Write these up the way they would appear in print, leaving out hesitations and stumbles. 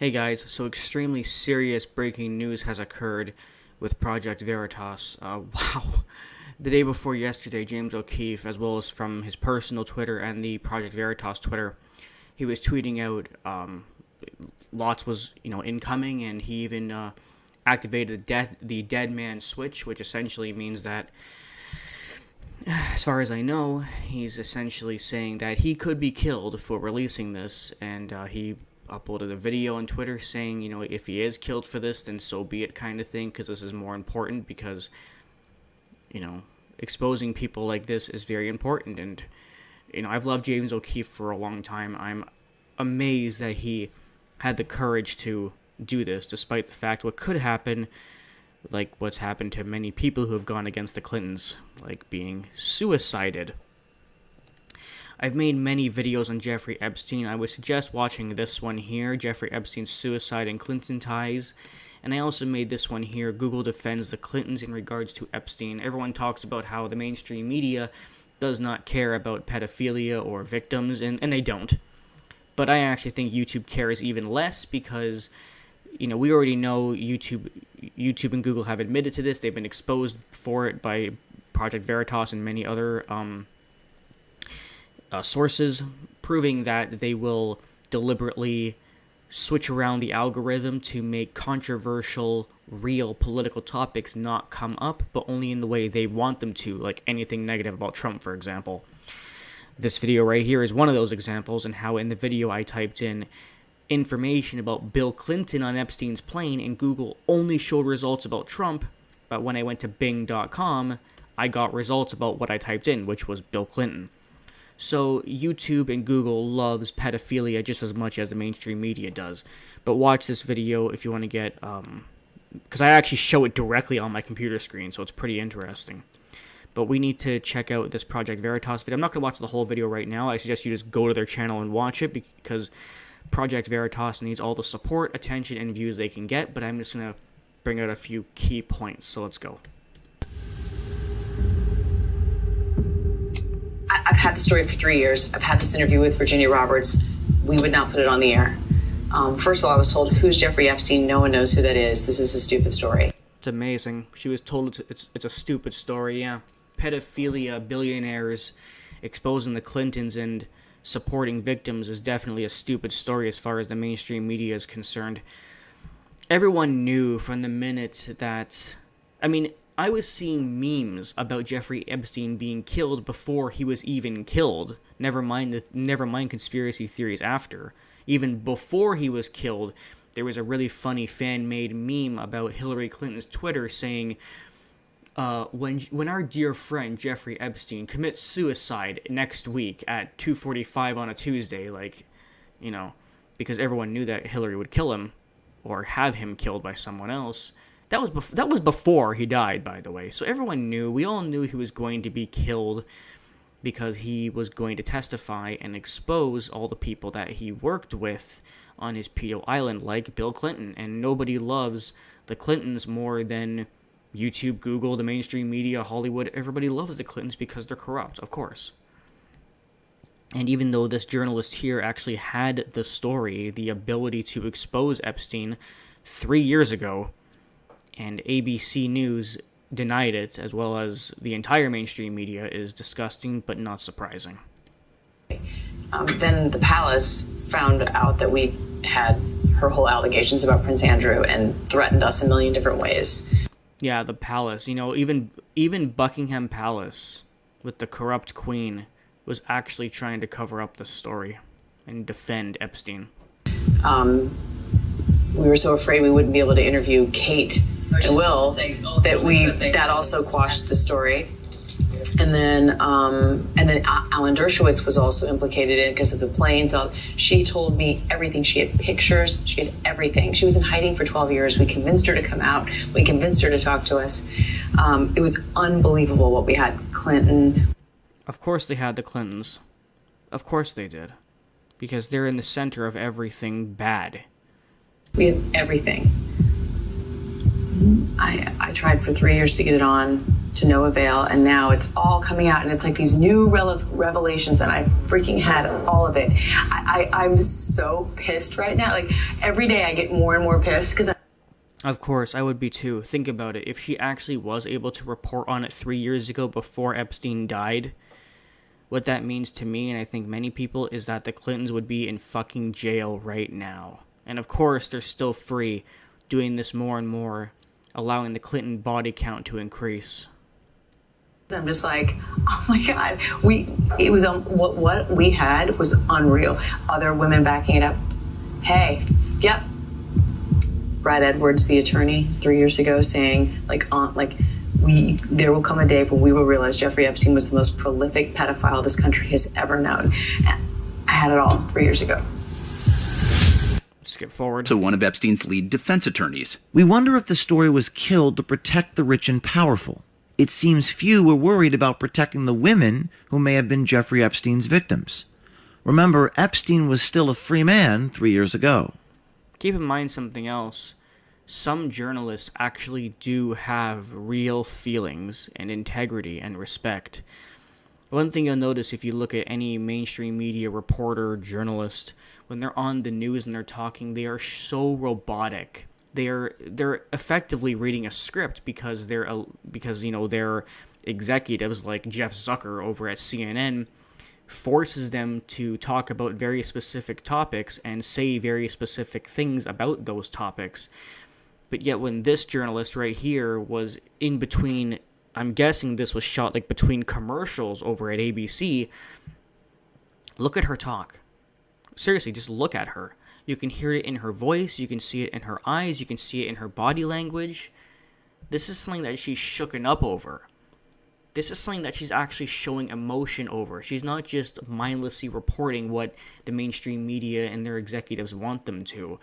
Hey guys, so extremely serious breaking news has occurred with Project Veritas. Wow. The day before yesterday, James O'Keefe, as well as from his personal Twitter and the Project Veritas Twitter, he was tweeting out lots was, incoming, and he even activated the dead man switch, which essentially means that, as far as I know, he's essentially saying that he could be killed for releasing this, and he uploaded a video on Twitter saying, if he is killed for this, then so be it, kind of thing, because this is more important, because, exposing people like this is very important. And, I've loved James O'Keefe for a long time. I'm amazed that he had the courage to do this, despite the fact what could happen, like what's happened to many people who have gone against the Clintons, like being suicided. I've made many videos on Jeffrey Epstein. I would suggest watching this one here, Jeffrey Epstein's Suicide and Clinton Ties. And I also made this one here, Google defends the Clintons in regards to Epstein. Everyone talks about how the mainstream media does not care about pedophilia or victims, and they don't. But I actually think YouTube cares even less because, we already know YouTube and Google have admitted to this. They've been exposed for it by Project Veritas and many other sources, proving that they will deliberately switch around the algorithm to make controversial, real political topics not come up, but only in the way they want them to, like anything negative about Trump, for example. This video right here is one of those examples, and how in the video I typed in information about Bill Clinton on Epstein's plane, and Google only showed results about Trump, but when I went to Bing.com, I got results about what I typed in, which was Bill Clinton. So YouTube and Google loves pedophilia just as much as the mainstream media does. But watch this video if you want to get, because I actually show it directly on my computer screen, so it's pretty interesting. But we need to check out this Project Veritas video. I'm not going to watch the whole video right now. I suggest you just go to their channel and watch it, because Project Veritas needs all the support, attention, and views they can get. But I'm just going to bring out a few key points, so let's go. I've had the story for 3 years. I've had this interview with Virginia Roberts. We would not put it on the air. First of all, I was told, who's Jeffrey Epstein? No one knows who that is. This is a stupid story. It's amazing. She was told it's a stupid story, yeah. Pedophilia, billionaires exposing the Clintons and supporting victims is definitely a stupid story as far as the mainstream media is concerned. Everyone knew from the minute that... I was seeing memes about Jeffrey Epstein being killed before he was even killed. Never mind conspiracy theories after. Even before he was killed, there was a really funny fan-made meme about Hillary Clinton's Twitter saying, when our dear friend Jeffrey Epstein commits suicide next week at 2:45 on a Tuesday, because everyone knew that Hillary would kill him or have him killed by someone else. That was before he died, by the way. So everyone knew. We all knew he was going to be killed because he was going to testify and expose all the people that he worked with on his pedo island, like Bill Clinton. And nobody loves the Clintons more than YouTube, Google, the mainstream media, Hollywood. Everybody loves the Clintons because they're corrupt, of course. And even though this journalist here actually had the story, the ability to expose Epstein 3 years ago, and ABC News denied it, as well as the entire mainstream media, is disgusting but not surprising. Then the palace found out that we had her whole allegations about Prince Andrew and threatened us a million different ways. Yeah, the palace. Even Buckingham Palace, with the corrupt queen, was actually trying to cover up the story and defend Epstein. We were so afraid we wouldn't be able to interview Kate and Will that also quashed the story. And then Alan Dershowitz was also implicated in it because of the planes. She told me everything. She had pictures. She had everything. She was in hiding for 12 years. We convinced her to come out. We convinced her to talk to us. It was unbelievable what we had. Clinton. Of course they had the Clintons. Of course they did. Because they're in the center of everything bad. We had everything. I tried for 3 years to get it on. to no avail, and now it's all coming out, and it's like these new revelations, and I freaking had all of it. I'm so pissed right now. Like, every day I get more and more pissed because Of course, I would be too. Think about it. If she actually was able to report on it 3 years ago before Epstein died, what that means to me, and I think many people, is that the Clintons would be in fucking jail right now. And of course, they're still free, doing this more and more, allowing the Clinton body count to increase. I'm just like, oh my God, what we had was unreal. Other women backing it up. Hey, yep. Brad Edwards, the attorney, 3 years ago, saying there will come a day when we will realize Jeffrey Epstein was the most prolific pedophile this country has ever known. And I had it all 3 years ago. Skip forward. To one of Epstein's lead defense attorneys. We wonder if the story was killed to protect the rich and powerful. It seems few were worried about protecting the women who may have been Jeffrey Epstein's victims. Remember, Epstein was still a free man 3 years ago. Keep in mind something else. Some journalists actually do have real feelings and integrity and respect. One thing you'll notice if you look at any mainstream media reporter, journalist, when they're on the news and they're talking, they are so robotic. They're effectively reading a script because their executives like Jeff Zucker over at CNN forces them to talk about very specific topics and say very specific things about those topics. But yet when this journalist right here was in between, I'm guessing this was shot like between commercials over at ABC, look at her talk. Seriously, just look at her. You can hear it in her voice, you can see it in her eyes, you can see it in her body language. This is something that she's shooken up over. This is something that she's actually showing emotion over. She's not just mindlessly reporting what the mainstream media and their executives want them to.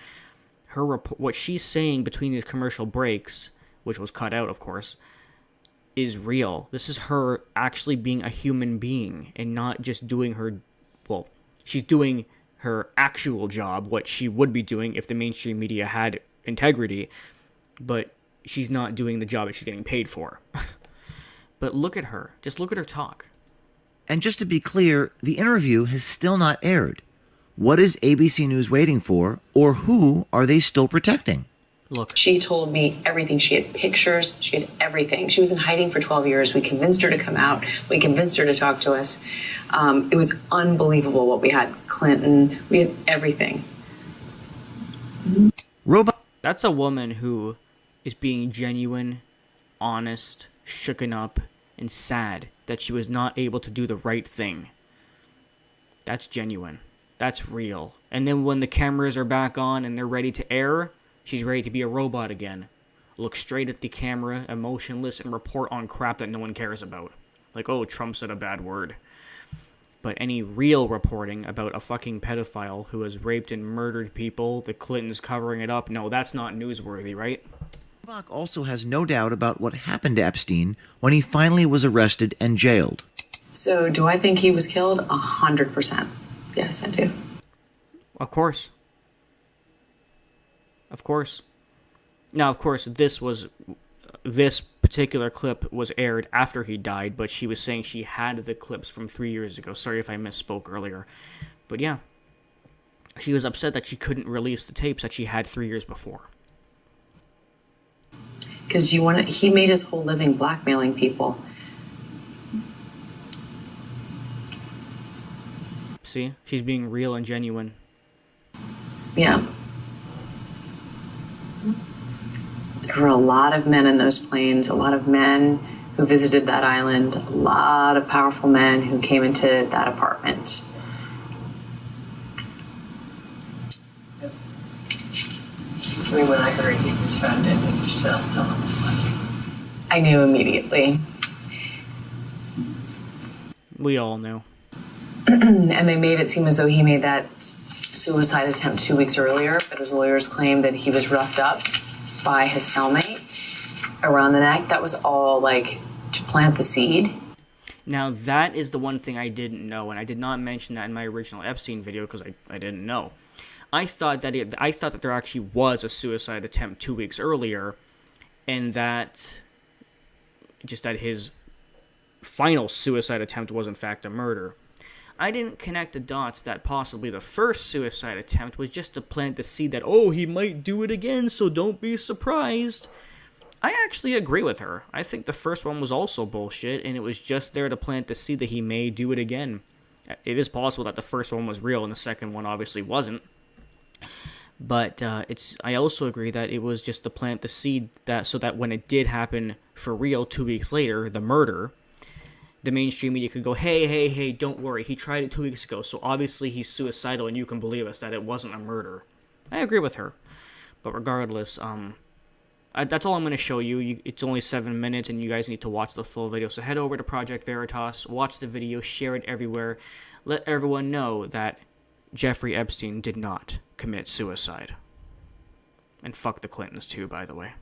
What she's saying between these commercial breaks, which was cut out, of course, is real. This is her actually being a human being and not just doing she's doing her actual job, what she would be doing if the mainstream media had integrity, but she's not doing the job that she's getting paid for. But look at her. Just look at her talk. And just to be clear, the interview has still not aired. What is ABC News waiting for, or who are they still protecting? Look. She told me everything. She had pictures. She had everything. She was in hiding for 12 years. We convinced her to come out. We convinced her to talk to us. It was unbelievable what we had. Clinton. We had everything. That's a woman who is being genuine, honest, shooken up, and sad that she was not able to do the right thing. That's genuine. That's real. And then when the cameras are back on and they're ready to air, she's ready to be a robot again. Look straight at the camera, emotionless, and report on crap that no one cares about. Like, oh, Trump said a bad word. But any real reporting about a fucking pedophile who has raped and murdered people, the Clintons covering it up, no, that's not newsworthy, right? Bach also has no doubt about what happened to Epstein when he finally was arrested and jailed. So, do I think he was killed? 100%. Yes, I do. Of course. Of course. Now, of course, this particular clip was aired after he died, but she was saying she had the clips from 3 years ago. Sorry if I misspoke earlier. But yeah, she was upset that she couldn't release the tapes that she had 3 years before. Because he made his whole living blackmailing people. See? She's being real and genuine. Yeah. There were a lot of men in those planes, a lot of men who visited that island, a lot of powerful men who came into that apartment. I mean, when I heard he was found in Mr. Giselle, I knew immediately. We all knew. And they made it seem as though he made that suicide attempt 2 weeks earlier, but his lawyers claimed that he was roughed up by his cellmate around the neck. That was all like to plant the seed. Now that is the one thing I didn't know, and I did not mention that in my original Epstein video because I didn't know. I thought that there actually was a suicide attempt 2 weeks earlier, and that just that his final suicide attempt was in fact a murder. I didn't connect the dots that possibly the first suicide attempt was just to plant the seed that, oh, he might do it again, so don't be surprised. I actually agree with her. I think the first one was also bullshit, and it was just there to plant the seed that he may do it again. It is possible that the first one was real and the second one obviously wasn't. But I also agree that it was just to plant the seed that so that when it did happen for real 2 weeks later, the murder, the mainstream media could go, hey, don't worry, he tried it 2 weeks ago, so obviously he's suicidal and you can believe us that it wasn't a murder. I agree with her. But regardless, that's all I'm going to show you. It's only 7 minutes and you guys need to watch the full video. So head over to Project Veritas, watch the video, share it everywhere. Let everyone know that Jeffrey Epstein did not commit suicide. And fuck the Clintons too, by the way.